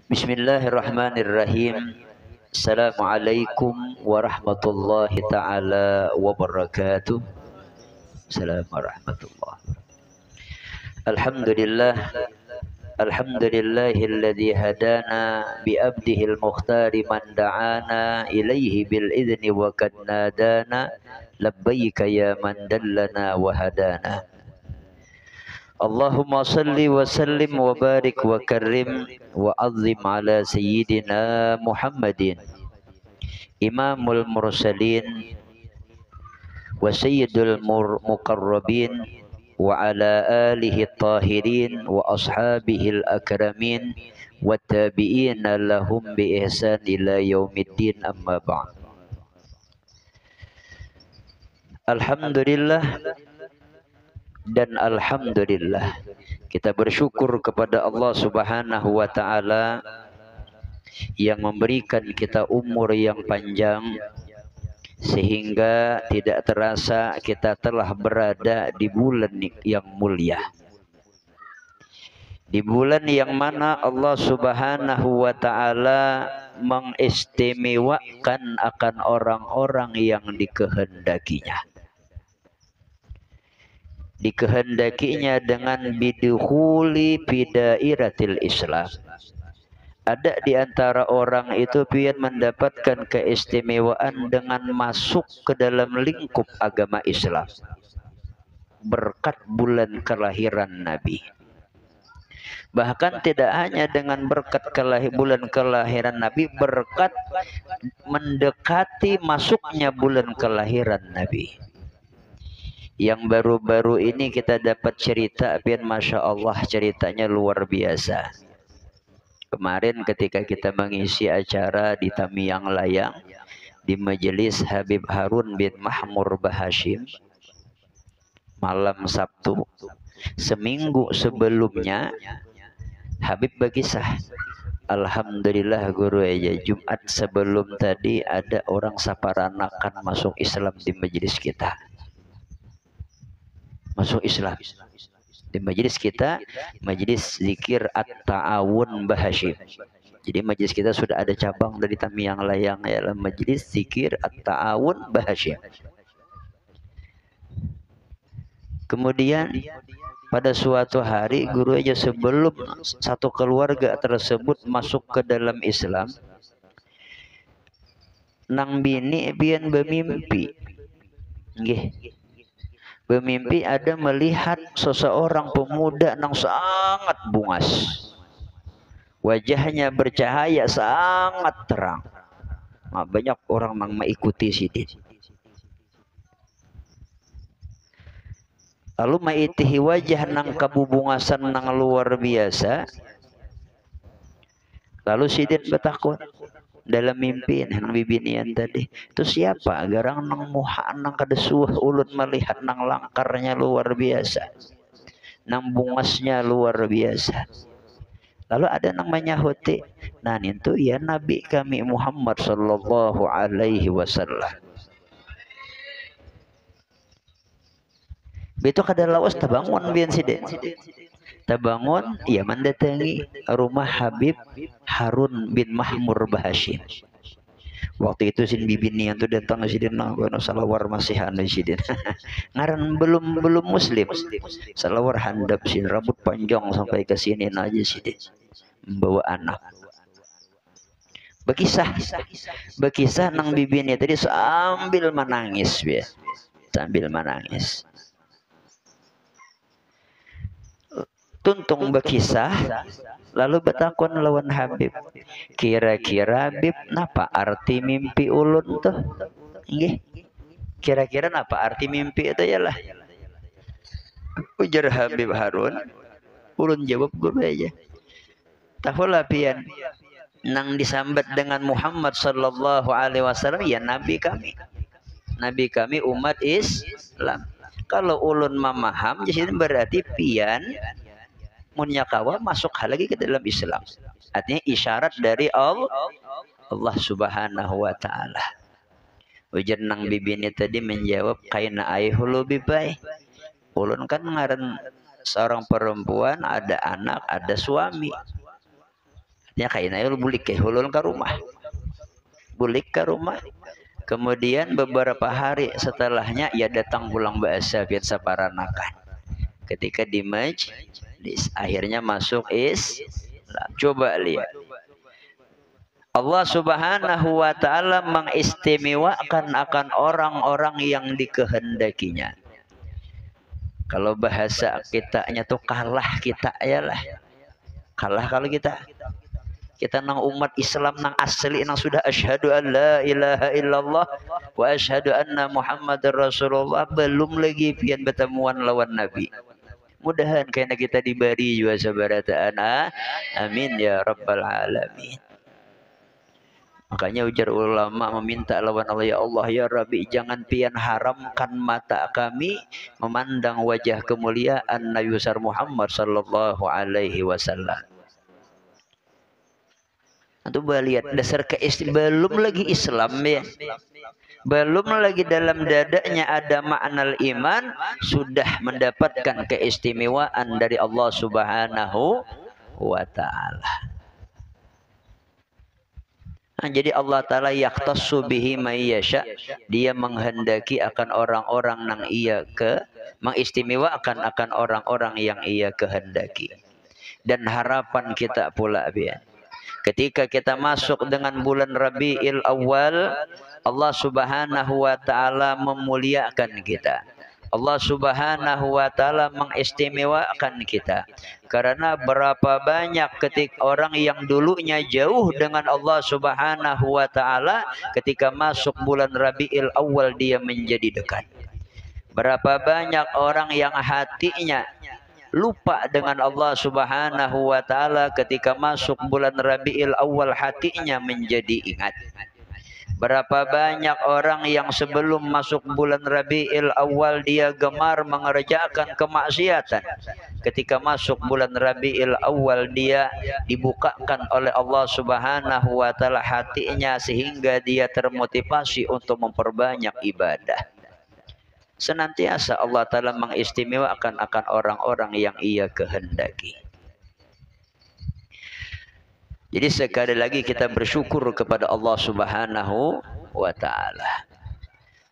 Bismillahirrahmanirrahim. Assalamualaikum warahmatullahi taala wabarakatuh. Assalamualaikum warahmatullahi wabarakatuh. Alhamdulillahilladzi hadana bi abdihil mukhtari man da'ana ilaihi bil idzni wa kad nadana labbaika ya man dallana wa hadana. Allahumma salli wa sallim wa barik wa karrim wa azim ala sayyidina Muhammadin imamul mursalin wa sayyidul muqarrabin wa ala alihi tahirin wa ashabihi akramin wa tabi'ina lahum bi ihsan ila yaumiddin amma ba'd. Alhamdulillah dan alhamdulillah kita bersyukur kepada Allah Subhanahu wa taala yang memberikan kita umur yang panjang sehingga tidak terasa kita telah berada di bulan yang mulia. Di bulan yang mana Allah Subhanahu wa taala mengistimewakan akan orang-orang yang dikehendakinya. Dikehendakinya dengan bidukhuli bidairatil Islam. Ada di antara orang itu pian mendapatkan keistimewaan dengan masuk ke dalam lingkup agama Islam berkat bulan kelahiran Nabi. Bahkan tidak hanya dengan berkat bulan kelahiran Nabi, berkat mendekati masuknya bulan kelahiran Nabi. Yang baru-baru ini kita dapat cerita, pian masya Allah ceritanya luar biasa. Kemarin ketika kita mengisi acara di Tamiang Layang di majelis Habib Harun bin Mahmur Bahashim malam Sabtu, seminggu sebelumnya Habib berkisah, alhamdulillah guru aja Jumat sebelum tadi ada orang saparanakan masuk Islam di majelis kita. Masuk Islam di majelis kita, majelis zikir At-Ta'awun Bahashim. Jadi majelis kita sudah ada cabang dari Tamiang Layang, ya, majelis zikir At-Ta'awun Bahashim. Kemudian pada suatu hari guru aja sebelum satu keluarga tersebut masuk ke dalam Islam, nang bini bian bermimpi. Nggih. Bermimpi ada melihat seseorang pemuda yang sangat bungas. Wajahnya bercahaya sangat terang. Nah, banyak orang yang mengikuti sidin. Lalu maitihi wajah nang kabubungasan nang luar biasa. Lalu sidin bertakun dalam mimpi nang bibinian tadi, itu siapa garang nang muha nang kadesuh ulun melihat nang langkarnya luar biasa, nang bungasnya luar biasa. Lalu ada nang menyahuti, nah itu ya Nabi kami Muhammad sallallahu alaihi wasallam. Beto kada lawas tabangun bian sidin. Tabangun ia mendatangi rumah Habib Harun bin Mahmur Bahashim. Waktu itu sin bibini yang tu datang ke sidin, nah salawar masih anu sidin. Ngaran belum muslim. Salawar handap sin rambut panjang sampai ke sini aja sidin. Membawa anak. Berkisah nang bibini tadi sambil menangis ya. Sambil menangis. Tuntung berkisah, lalu bertakun lawan Habib, kira-kira Habib napa arti mimpi ulun tuh? Nggih. Kira-kira napa arti mimpi itu ya lah? Ujar Habib Harun, ulun jawab guru aja. Tahulah pian nang disambat dengan Muhammad sallallahu alaihi wasallam ya Nabi kami. Nabi kami umat Islam. Kalau ulun memaham jadi berarti pian munyakawa masuk lagi ke dalam Islam. Artinya isyarat dari Allah Subhanahu wa taala. Ujar nang bibini tadi menjawab, kaina aihulu bibai. Ulun kan ngaran seorang perempuan, ada anak, ada suami. Ya kaina bulik ke hulun ke rumah. Bulik ke rumah. Kemudian beberapa hari setelahnya ia datang pulang bahasa biar saparanakan. Ketika di majlis akhirnya masuk Islam. Coba lihat. Allah Subhanahu wa taala mengistimewakan akan orang-orang yang dikehendakinya. Kalau bahasa kitanya tuh kalah kita lah. Kalah kalau kita nang umat Islam nang asli nang sudah asyhadu an la ilaha illallah wa asyhadu anna Muhammadar Rasulullah belum lagi pian bertemuan lawan Nabi. Mudahan karena kita diberi juga sabarataan. Amin ya rabbal alamin. Makanya ujar ulama meminta lawan Allah, ya Allah ya Rabbi jangan pian haramkan mata kami memandang wajah kemuliaan Nabi besar Muhammad sallallahu alaihi wasallam. Antum lihat dasar belum lagi Islam ya. Belum lagi dalam dadanya ada makna iman sudah mendapatkan keistimewaan dari Allah Subhanahu wa taala. Nah, jadi Allah Ta'ala yaktassu bihi may yasha. Dia menghendaki akan orang-orang yang ia mengistimewakan akan orang-orang yang ia kehendaki. Dan harapan kita pula biar ketika kita masuk dengan bulan Rabiul Awal, Allah Subhanahu wa taala memuliakan kita. Allah Subhanahu wa taala mengistimewakan kita. Karena berapa banyak ketika orang yang dulunya jauh dengan Allah Subhanahu wa taala ketika masuk bulan Rabiul Awal dia menjadi dekat. Berapa banyak orang yang hatinya lupa dengan Allah Subhanahu wa taala ketika masuk bulan Rabiul Awal hatinya menjadi ingat. Berapa banyak orang yang sebelum masuk bulan Rabiul Awal dia gemar mengerjakan kemaksiatan. Ketika masuk bulan Rabiul Awal dia dibukakan oleh Allah Subhanahu wa taala hatinya sehingga dia termotivasi untuk memperbanyak ibadah. Senantiasa Allah Ta'ala mengistimewakan akan orang-orang yang ia kehendaki. Jadi sekali lagi kita bersyukur kepada Allah Subhanahu wa Ta'ala.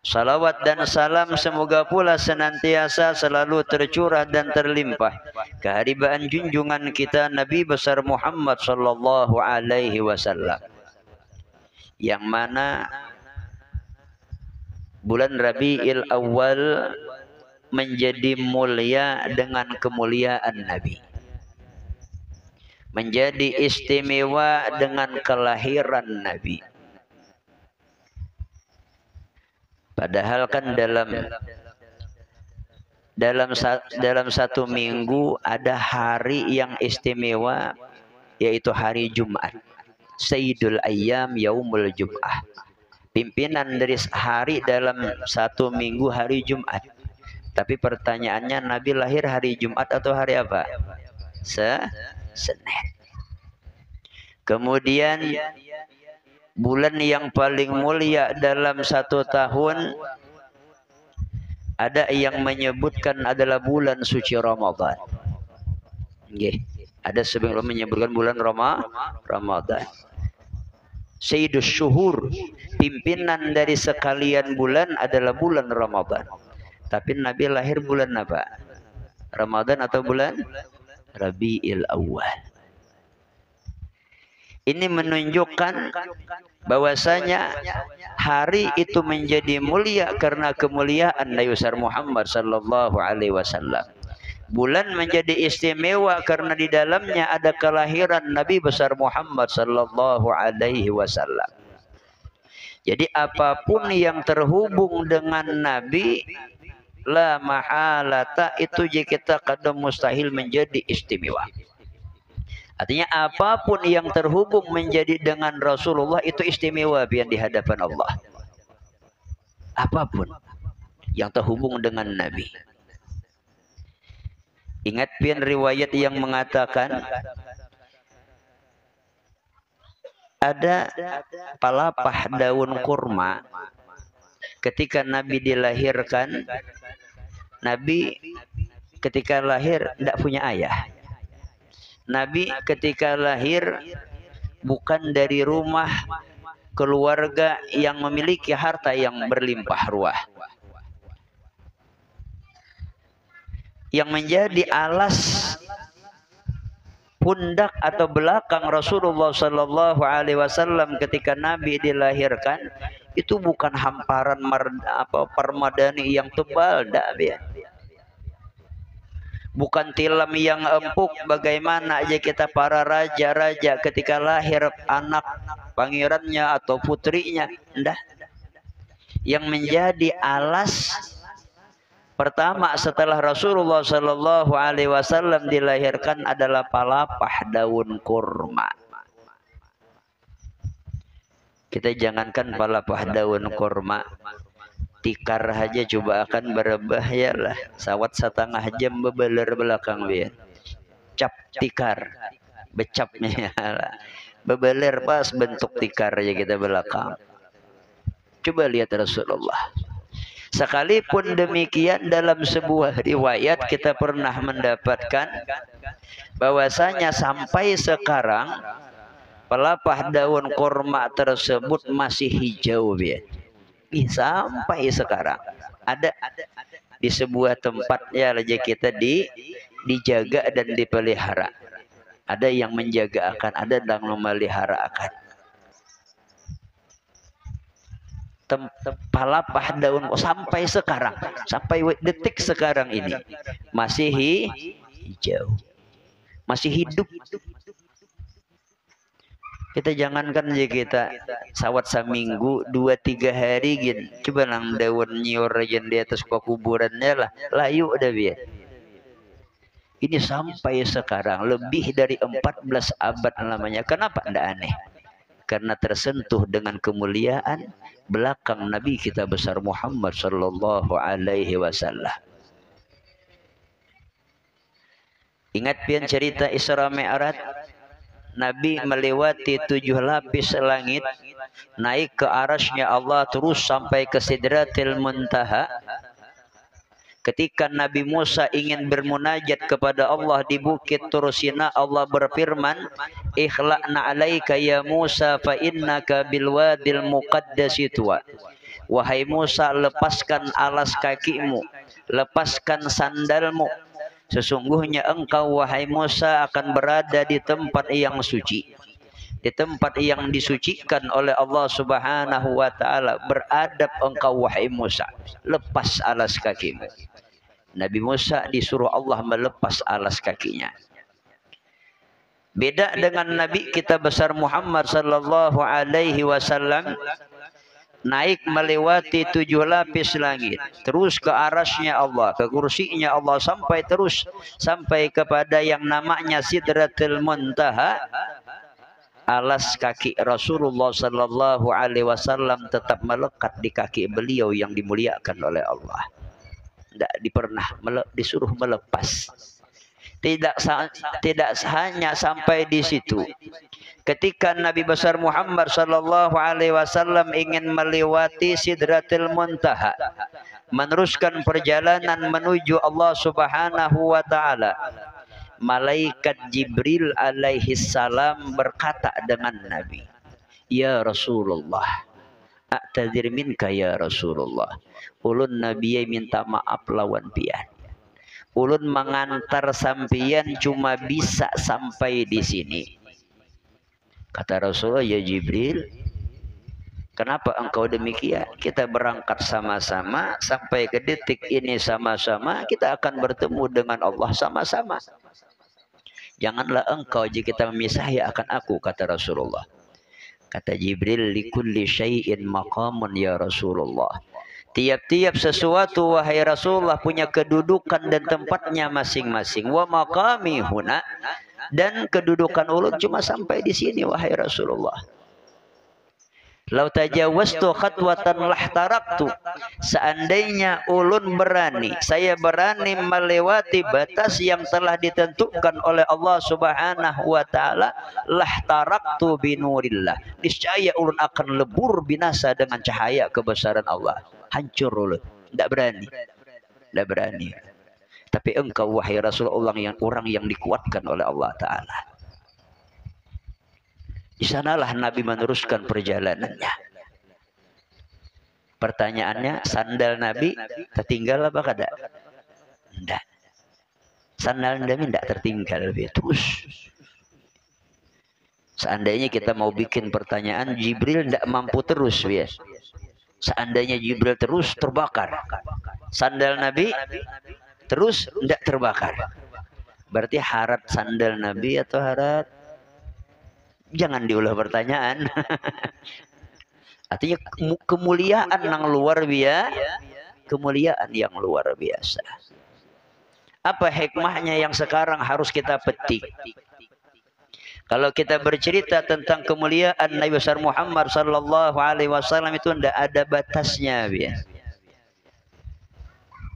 Salawat dan salam semoga pula senantiasa selalu tercurah dan terlimpah keharibaan junjungan kita Nabi besar Muhammad sallallahu alaihi wasallam. Yang mana bulan Rabiul Awal menjadi mulia dengan kemuliaan Nabi. Menjadi istimewa dengan kelahiran Nabi. Padahal kan dalam satu minggu ada hari yang istimewa yaitu hari Jumat. Sayyidul Ayyam Yaumul Jum'ah. Pimpinan dari hari dalam satu minggu hari Jumat. Tapi pertanyaannya Nabi lahir hari Jumat atau hari apa? Senin. Kemudian bulan yang paling mulia dalam satu tahun ada yang menyebutkan adalah bulan suci Ramadan. Ada sebelum menyebutkan bulan Ramadan. Sayyidus syuhur, pimpinan dari sekalian bulan adalah bulan Ramadan. Tapi Nabi lahir bulan apa? Ramadan atau bulan Rabiul Awal. Ini menunjukkan bahwasanya hari itu menjadi mulia karena kemuliaan Nabi besar Muhammad sallallahu alaihi wasallam. Bulan menjadi istimewa karena di dalamnya ada kelahiran Nabi besar Muhammad sallallahu alaihi wasallam. Jadi apapun yang terhubung dengan Nabi la mahalata itu jika kita kadang mustahil menjadi istimewa. Artinya apapun yang terhubung menjadi dengan Rasulullah itu istimewa biar di hadapan Allah. Apapun yang terhubung dengan Nabi. Ingat pian riwayat yang mengatakan ada palapah daun kurma ketika Nabi dilahirkan. Nabi ketika lahir tidak punya ayah. Nabi ketika lahir bukan dari rumah keluarga yang memiliki harta yang berlimpah ruah. Yang menjadi alas pundak atau belakang Rasulullah Sallallahu Alaihi Wasallam ketika Nabi dilahirkan itu bukan hamparan permadani yang tebal, bukan tilam yang empuk. Bagaimana aja kita para raja-raja ketika lahir anak pangerannya atau putrinya, enggak. Yang menjadi alas pertama setelah Rasulullah Sallallahu Alaihi Wasallam dilahirkan adalah palapah daun kurma. Kita jangankan palapah daun kurma, tikar aja coba akan berbahaya lah. Sawat setengah jam bebeler belakang biar cap tikar, becapnya bebeler pas bentuk tikar aja kita belakang. Coba lihat Rasulullah. Sekalipun demikian dalam sebuah riwayat kita pernah mendapatkan bahwasanya sampai sekarang pelapah daun kurma tersebut masih hijau ya. Sampai sekarang ada di sebuah tempat ya aja kita dijaga dan dipelihara. Ada yang menjaga akan, ada yang memelihara akan. Palapah daun sampai sekarang, sampai detik sekarang ini masih hijau, masih hidup. Kita jangankan aja kita sawat seminggu 2-3 hari gin, coba nang daun nyiur aja di atas kuburannya lah, layu udah biar. Ini sampai sekarang lebih dari 14 abad lamanya. Kenapa? Ndak aneh. Karena tersentuh dengan kemuliaan belakang Nabi kita besar Muhammad Sallallahu Alaihi Wasallam. Ingat pian cerita Isra Mi'raj? Nabi melewati 7 lapis langit, naik ke arasnya Allah terus sampai ke Sidratil Muntaha. Ketika Nabi Musa ingin bermunajat kepada Allah di bukit Tursina, Allah berfirman, "Ikhla'na 'alaika ya Musa fa innaka bil wadil muqaddasi tuwa." Wahai Musa, lepaskan alas kakimu, lepaskan sandalmu. Sesungguhnya engkau wahai Musa akan berada di tempat yang suci, di tempat yang disucikan oleh Allah Subhanahu wa taala. Beradab engkau wahai Musa, lepas alas kakimu. Nabi Musa disuruh Allah melepas alas kakinya. Beda dengan Nabi kita besar Muhammad Sallallahu Alaihi Wasallam, naik melewati 7 lapis langit, terus ke arasnya Allah, ke kursinya Allah, sampai terus sampai kepada yang namanya Sidratul Muntaha. Alas kaki Rasulullah Sallallahu Alaihi Wasallam tetap melekat di kaki beliau yang dimuliakan oleh Allah. Tidak pernah disuruh melepas. Tidak hanya sampai di situ. Ketika Nabi besar Muhammad Sallallahu Alaihi Wasallam ingin melewati Sidratil Muntaha, meneruskan perjalanan menuju Allah Subhanahu wa taala, malaikat Jibril alaihi salam berkata dengan Nabi, "Ya Rasulullah, a'tadzir minka ya Rasulullah. Ulun Nabi minta maaf lawan pian. Ulun mengantar sampian cuma bisa sampai di sini." Kata Rasulullah, "Ya Jibril, kenapa engkau demikian? Kita berangkat sama-sama sampai ke detik ini sama-sama, kita akan bertemu dengan Allah sama-sama. Janganlah engkau jika kita memisahi akan aku," kata Rasulullah. Kata Jibril, "Likulli syai'in maqamun ya Rasulullah." Tiap-tiap sesuatu wahai Rasulullah punya kedudukan dan tempatnya masing-masing. Wa maqami huna, dan kedudukan ulun cuma sampai di sini wahai Rasulullah. Lau tajawaztu khatwatan lahtaraktu, seandainya ulun berani, saya berani melewati batas yang telah ditentukan oleh Allah Subhanahu wa taala, lahtaraktu binurillah, niscaya ulun akan lebur binasa dengan cahaya kebesaran Allah. Hancur ulun, tidak berani, tidak berani. Tapi engkau wahai Rasulullah orang yang dikuatkan oleh Allah taala. Di sanalah Nabi meneruskan perjalanannya. Pertanyaannya, sandal Nabi tertinggal apa kada? Tidak. Sandal Nabi tidak tertinggal, terus. Seandainya kita mau bikin pertanyaan, Jibril tidak mampu terus, ya. Seandainya Jibril terus, terbakar. Sandal Nabi terus tidak terbakar. Berarti harat sandal Nabi atau harat? Jangan diulah pertanyaan. Artinya kemuliaan yang luar biasa. Kemuliaan yang luar biasa. Apa hikmahnya yang sekarang harus kita petik? Kalau kita bercerita tentang kemuliaan Nabi besar Muhammad sallallahu alaihi wasallam itu tidak ada batasnya, ya.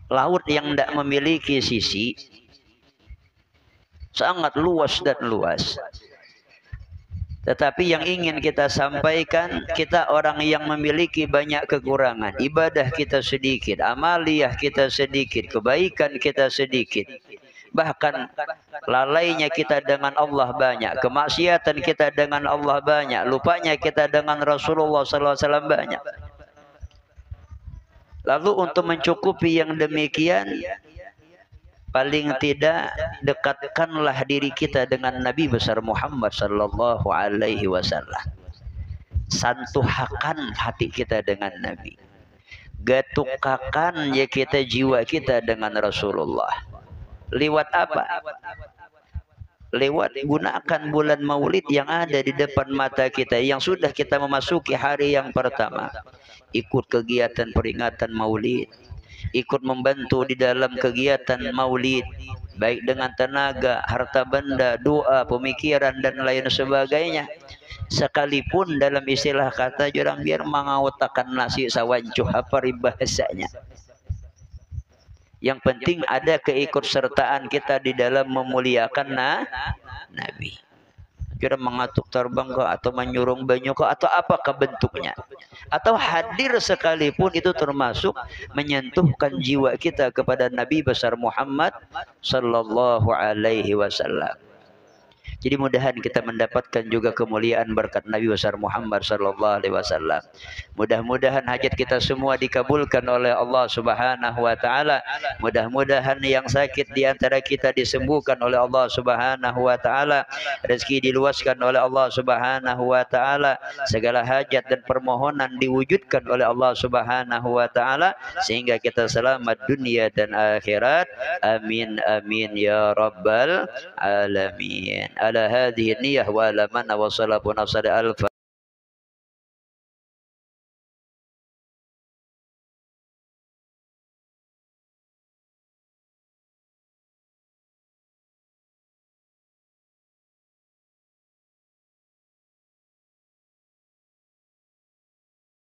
Laut yang tidak memiliki sisi sangat luas dan luas. Tetapi yang ingin kita sampaikan, kita orang yang memiliki banyak kekurangan. Ibadah kita sedikit, amaliyah kita sedikit, kebaikan kita sedikit. Bahkan lalainya kita dengan Allah banyak, kemaksiatan kita dengan Allah banyak, lupanya kita dengan Rasulullah SAW banyak. Lalu untuk mencukupi yang demikian, paling tidak dekatkanlah diri kita dengan Nabi besar Muhammad sallallahu alaihi wasallam. Santuhakan hati kita dengan Nabi. Gatukakan ya kita jiwa kita dengan Rasulullah. Lewat apa? Lewat gunakan bulan Maulid yang ada di depan mata kita, yang sudah kita memasuki hari yang pertama. Ikut kegiatan peringatan Maulid, ikut membantu di dalam kegiatan Maulid, baik dengan tenaga, harta benda, doa, pemikiran dan lain sebagainya. Sekalipun dalam istilah kata jurang biar mengautakan nasi sawancuh apa bahasanya. Yang penting ada keikutsertaan kita di dalam memuliakan Nabi. Kira mengatuk terbang ke, atau menyurung banyu ke, atau apakah bentuknya, atau hadir sekalipun itu termasuk menyentuhkan jiwa kita kepada Nabi besar Muhammad sallallahu alaihi wasallam. Jadi mudahan kita mendapatkan juga kemuliaan berkat Nabi besar Muhammad sallallahu alaihi wasallam. Mudah-mudahan hajat kita semua dikabulkan oleh Allah Subhanahu wa taala. Mudah-mudahan yang sakit di antara kita disembuhkan oleh Allah Subhanahu wa taala. Rezeki diluaskan oleh Allah Subhanahu wa taala. Segala hajat dan permohonan diwujudkan oleh Allah Subhanahu wa taala sehingga kita selamat dunia dan akhirat. Amin amin ya rabbal alamin. Ala hadhihi niyyah wa ala man wa sallallahu alaihi